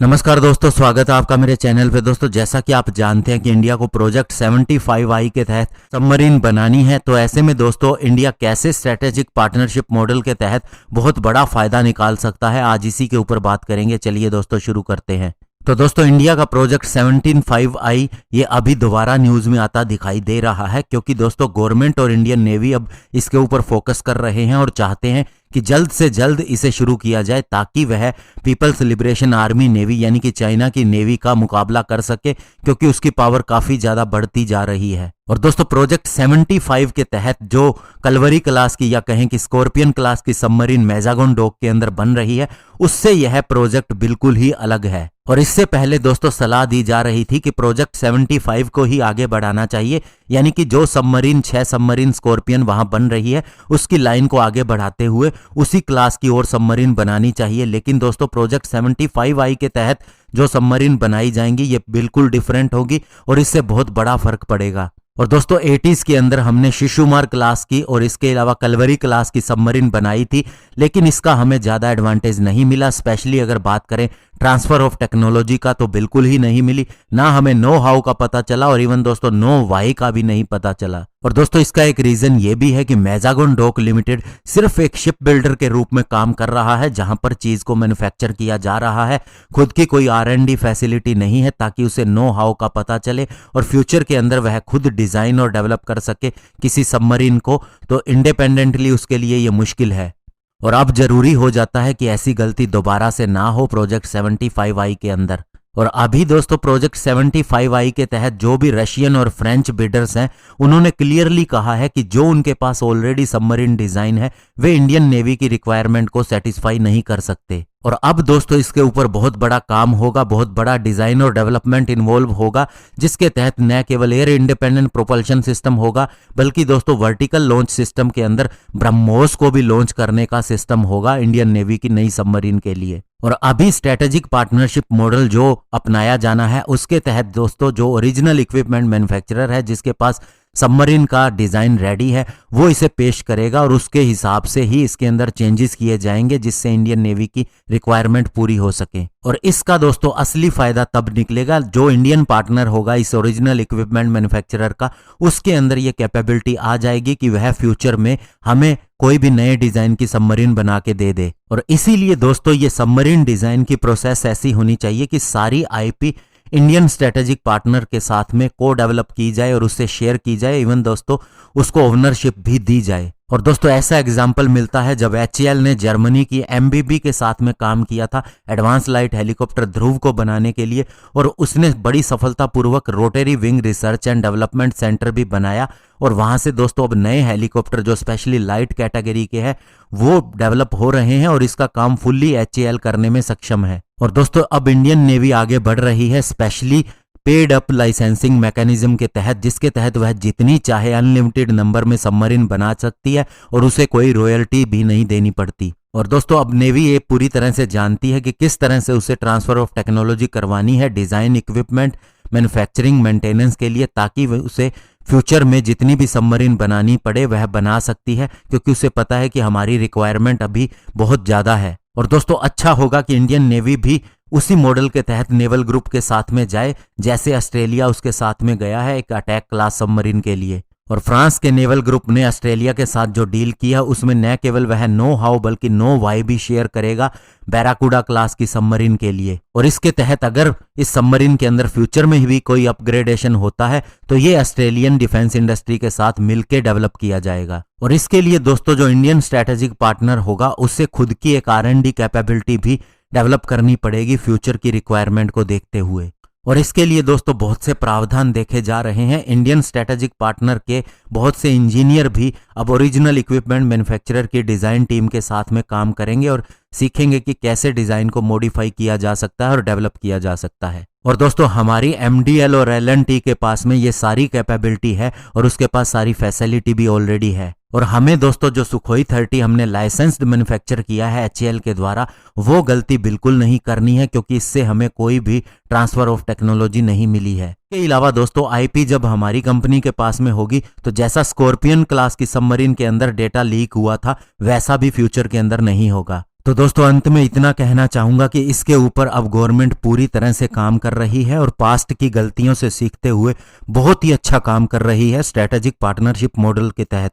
नमस्कार दोस्तों, स्वागत है आपका मेरे चैनल पे। दोस्तों, जैसा कि आप जानते हैं कि इंडिया को प्रोजेक्ट 75I के तहत सबमरीन बनानी है, तो ऐसे में दोस्तों इंडिया कैसे स्ट्रेटेजिक पार्टनरशिप मॉडल के तहत बहुत बड़ा फायदा निकाल सकता है, आज इसी के ऊपर बात करेंगे। चलिए दोस्तों शुरू करते हैं। तो दोस्तों, इंडिया का प्रोजेक्ट 75I ये अभी दोबारा न्यूज में आता दिखाई दे रहा है, क्योंकि दोस्तों गवर्नमेंट और इंडियन नेवी अब इसके ऊपर फोकस कर रहे हैं और चाहते हैं कि जल्द से जल्द इसे शुरू किया जाए, ताकि वह पीपल्स लिबरेशन आर्मी नेवी यानी कि चाइना की नेवी का मुकाबला कर सके, क्योंकि उसकी पावर काफी ज्यादा बढ़ती जा रही है। और दोस्तों, प्रोजेक्ट 75 के तहत जो कलवरी क्लास की या कहें कि स्कॉर्पियन क्लास की सबमरीन मैजागन डॉक के अंदर बन रही है, उससे यह प्रोजेक्ट बिल्कुल ही अलग है। और इससे पहले दोस्तों सलाह दी जा रही थी कि प्रोजेक्ट 75 को ही आगे बढ़ाना चाहिए, यानी कि जो सबमरीन 6 सबमरीन स्कॉर्पियन वहां बन रही है उसकी लाइन को आगे बढ़ाते हुए उसी क्लास की और सबमरीन बनानी चाहिए। लेकिन दोस्तों, प्रोजेक्ट 75I के तहत जो सबमरीन बनाई जाएंगी ये बिल्कुल डिफरेंट होगी और इससे बहुत बड़ा फर्क पड़ेगा। और दोस्तों 80s के अंदर हमने शिशुमार क्लास की और इसके अलावा कलवरी क्लास की सबमरीन बनाई थी, लेकिन इसका हमें ज्यादा एडवांटेज नहीं मिला। स्पेशली अगर बात करें ट्रांसफर ऑफ टेक्नोलॉजी का, तो बिल्कुल ही नहीं मिली। ना हमें नो हाउ का पता चला और इवन दोस्तों नो वाई का भी नहीं पता चला। और दोस्तों इसका एक रीजन ये भी है कि मैजागन डॉक लिमिटेड सिर्फ एक शिप बिल्डर के रूप में काम कर रहा है, जहां पर चीज को मैन्युफैक्चर किया जा रहा है। खुद की कोई R&D फैसिलिटी नहीं है, ताकि उसे नो हाउ का पता चले और फ्यूचर के अंदर वह खुद डिजाइन और डेवलप कर सके किसी सबमरीन को। तो इंडिपेंडेंटली उसके लिए ये मुश्किल है और अब जरूरी हो जाता है कि ऐसी गलती दोबारा से ना हो प्रोजेक्ट 75I के अंदर। और अभी दोस्तों प्रोजेक्ट 75I के तहत जो भी रशियन और फ्रेंच बिडर्स हैं, उन्होंने क्लियरली कहा है कि जो उनके पास ऑलरेडी सबमरीन डिजाइन है वे इंडियन नेवी की रिक्वायरमेंट को सेटिस्फाई नहीं कर सकते। और अब दोस्तों इसके ऊपर बहुत बड़ा काम होगा, बहुत बड़ा डिजाइन और डेवलपमेंट इन्वॉल्व होगा, जिसके तहत न केवल एयर इंडिपेंडेंट प्रोपल्शन सिस्टम होगा, बल्कि दोस्तों वर्टिकल लॉन्च सिस्टम के अंदर ब्रह्मोस को भी लॉन्च करने का सिस्टम होगा इंडियन नेवी की नई सबमरीन के लिए। और अभी स्ट्रेटेजिक पार्टनरशिप मॉडल जो अपनाया जाना है, उसके तहत दोस्तों जो ओरिजिनल इक्विपमेंट मैन्युफैक्चरर है, जिसके पास सबमरीन का डिजाइन रेडी है, वो इसे पेश करेगा और उसके हिसाब से ही इसके अंदर चेंजेस किए जाएंगे, जिससे इंडियन नेवी की रिक्वायरमेंट पूरी हो सके। और इसका दोस्तों असली फायदा तब निकलेगा जो इंडियन पार्टनर होगा इस ओरिजिनल इक्विपमेंट मैन्युफैक्चरर का, उसके अंदर ये कैपेबिलिटी आ जाएगी कि वह फ्यूचर में हमें कोई भी नए डिजाइन की सबमरीन बना के दे दे। और इसीलिए दोस्तों ये सबमरीन डिजाइन की प्रोसेस ऐसी होनी चाहिए कि सारी IP इंडियन स्ट्रेटेजिक पार्टनर के साथ में को डेवलप की जाए और उससे शेयर की जाए, इवन दोस्तों उसको ओनरशिप भी दी जाए। और दोस्तों ऐसा एग्जाम्पल मिलता है जब HAL ने जर्मनी की MBB के साथ में काम किया था एडवांस लाइट हेलीकॉप्टर ध्रुव को बनाने के लिए, और उसने बड़ी सफलतापूर्वक rotary wing research and development centre भी बनाया। और वहां से दोस्तों अब नए हेलीकॉप्टर जो स्पेशली लाइट कैटेगरी के हैं वो डेवलप हो रहे हैं और इसका काम फुल्ली HAL करने में सक्षम है। और दोस्तों अब इंडियन नेवी आगे बढ़ रही है specially paid up licensing mechanism के तहत, जिसके तहत वह जितनी चाहे अनलिमिटेड नंबर में सबमरीन बना सकती है और उसे कोई रॉयल्टी भी नहीं देनी पड़ती। और दोस्तों अब नेवी ये पूरी तरह से जानती है कि किस तरह से उसे ट्रांसफर ऑफ टेक्नोलॉजी करवानी है डिजाइन, इक्विपमेंट, मैन्युफैक्चरिंग, मेंटेनेंस के लिए, ताकि उसे फ्यूचर में जितनी भी सबमरीन बनानी पड़े वह बना सकती है, क्योंकि उसे पता है कि हमारी रिक्वायरमेंट अभी बहुत ज्यादा है। और दोस्तों अच्छा होगा कि इंडियन नेवी भी उसी मॉडल के तहत नेवल ग्रुप के साथ में जाए, जैसे ऑस्ट्रेलिया उसके साथ में गया है एक अटैक क्लास सबमरीन के लिए। और फ्रांस के नेवल ग्रुप ने ऑस्ट्रेलिया के साथ जो डील किया उसमें न केवल वह नो हाउ बल्कि नो वाई भी शेयर करेगा बैराकुडा क्लास की सबमरीन के लिए। और इसके तहत अगर इस सबमरीन के अंदर फ्यूचर में भी कोई अपग्रेडेशन होता है तो ये ऑस्ट्रेलियन डिफेंस इंडस्ट्री के साथ मिलकर डेवलप किया जाएगा। और इसके लिए दोस्तों जो इंडियन स्ट्रेटेजिक पार्टनर होगा उससे खुद की एक R&D कैपेबिलिटी भी डेवलप करनी पड़ेगी फ्यूचर की रिक्वायरमेंट को देखते हुए। और इसके लिए दोस्तों बहुत से प्रावधान देखे जा रहे हैं। इंडियन स्ट्रेटेजिक पार्टनर के बहुत से इंजीनियर भी अब ओरिजिनल इक्विपमेंट मैन्युफैक्चरर की डिजाइन टीम के साथ में काम करेंगे और सीखेंगे कि कैसे डिजाइन को मॉडिफाई किया जा सकता है और डेवलप किया जा सकता है। और दोस्तों हमारी MDL और L&T के पास में ये सारी कैपेबिलिटी है और उसके पास सारी फैसिलिटी भी ऑलरेडी है। और हमें दोस्तों जो सुखोई 30 हमने लाइसेंस्ड मैन्युफैक्चर किया है HAL के द्वारा, वो गलती बिल्कुल नहीं करनी है, क्योंकि इससे हमें कोई भी ट्रांसफर ऑफ टेक्नोलॉजी नहीं मिली है। इसके अलावा दोस्तों IP जब हमारी कंपनी के पास में होगी तो जैसा स्कॉर्पियन क्लास की सबमरीन के अंदर डेटा लीक हुआ था वैसा भी फ्यूचर के अंदर नहीं होगा। तो दोस्तों अंत में इतना कहना चाहूंगा कि इसके ऊपर अब गवर्नमेंट पूरी तरह से काम कर रही है और पास्ट की गलतियों से सीखते हुए बहुत ही अच्छा काम कर रही है स्ट्रेटेजिक पार्टनरशिप मॉडल के तहत।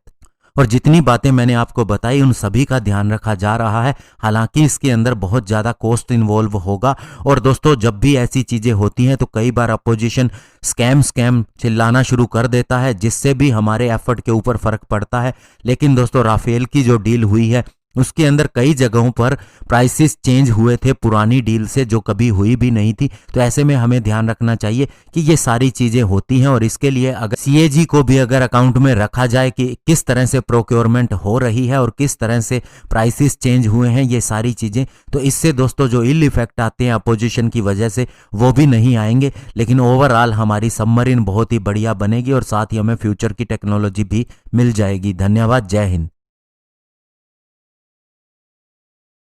और जितनी बातें मैंने आपको बताई उन सभी का ध्यान रखा जा रहा है। हालांकि इसके अंदर बहुत ज़्यादा कॉस्ट इन्वॉल्व होगा। और दोस्तों जब भी ऐसी चीज़ें होती हैं तो कई बार अपोजिशन स्कैम चिल्लाना शुरू कर देता है, जिससे भी हमारे एफर्ट के ऊपर फर्क पड़ता है। लेकिन दोस्तों राफेल की जो डील हुई है उसके अंदर कई जगहों पर प्राइसेस चेंज हुए थे पुरानी डील से, जो कभी हुई भी नहीं थी। तो ऐसे में हमें ध्यान रखना चाहिए कि ये सारी चीज़ें होती हैं और इसके लिए अगर सीएजी को भी अगर अकाउंट में रखा जाए कि किस तरह से प्रोक्योरमेंट हो रही है और किस तरह से प्राइसेस चेंज हुए हैं ये सारी चीज़ें, तो इससे दोस्तों जो इल इफेक्ट आते हैं अपोजिशन की वजह से वो भी नहीं आएंगे। लेकिन ओवरऑल हमारी सबमरीन बहुत ही बढ़िया बनेगी और साथ ही हमें फ्यूचर की टेक्नोलॉजी भी मिल जाएगी। धन्यवाद। जय हिंद।